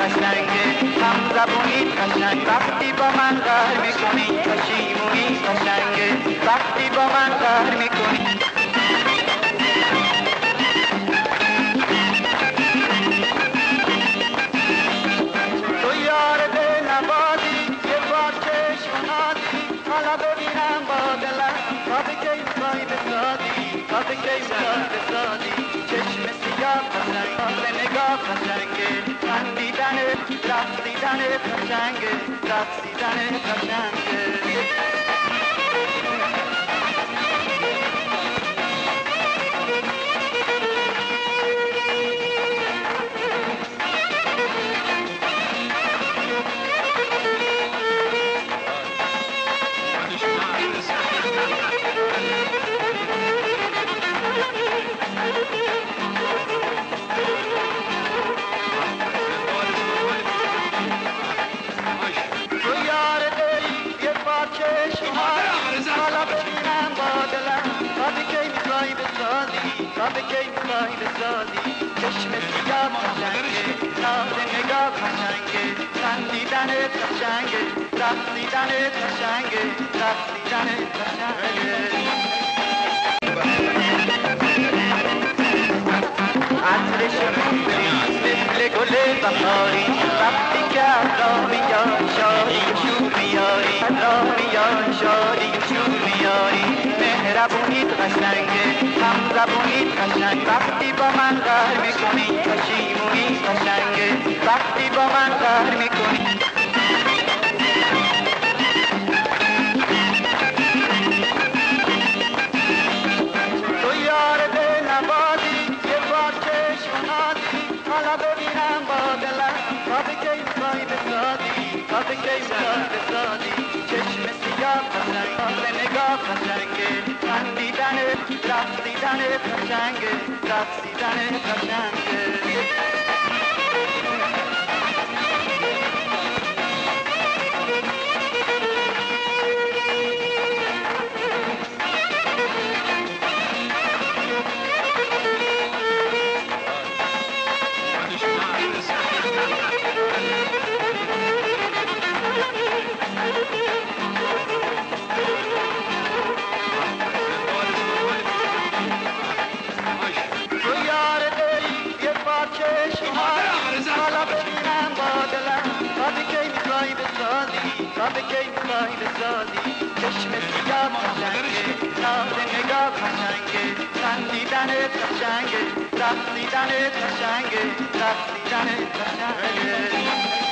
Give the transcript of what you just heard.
قشنگه، هم زبونی قشنگ، وقتی با من قهر میکنی، پشیمونی قشنگه، وقتی با من قهر میکنی. تو یار دل نبادی، یه بار چشم نادی، حالا ببینم با دلم تا به کی میخوای بسازی، تا به کی میخوای بسازی. چشم سیاه قشنگ، حال نگاه قشنگه، خندیدنت، رقصیدنت قشنگه، رقصیدنت قشنگه. حالا ببینم با دلم تا به کی میخوای بسازی، تا به کی میخوای بسازی. چشم سیاه قشنگه، ناز نگاه قشنگه، خندیدنت قشنگه، رقصیدنت قشنگه، رقصیدنت قشنگه. عطر شموری مثل گل بهاری، وقتی که از راه میای شادی و شور میاری، از راه میای شادی و شور میاری. مهربونیت قشنگه، هم زبونیت قشنگ، وقتی با من قهر میکنی، پشیمونی قشنگه، وقتی با من قهر میکنی. حالا ببینم با دلم تا به کی میخوای بسازی، تا به کی میخوای بسازی. چشم سیاه قشنگ، حال نگاه قشنگه، خندیدنت، رقصیدنت قشنگه، رقصیدنت قشنگه. حالا ببینم با دلم تا به کی میخوای بسازی، تا به کی میخوای بسازی. چشم سیاه قشنگه، ناز نگاه قشنگه، خندیدنت قشنگه، رقصیدنت قشنگه، رقصیدنت قشنگه.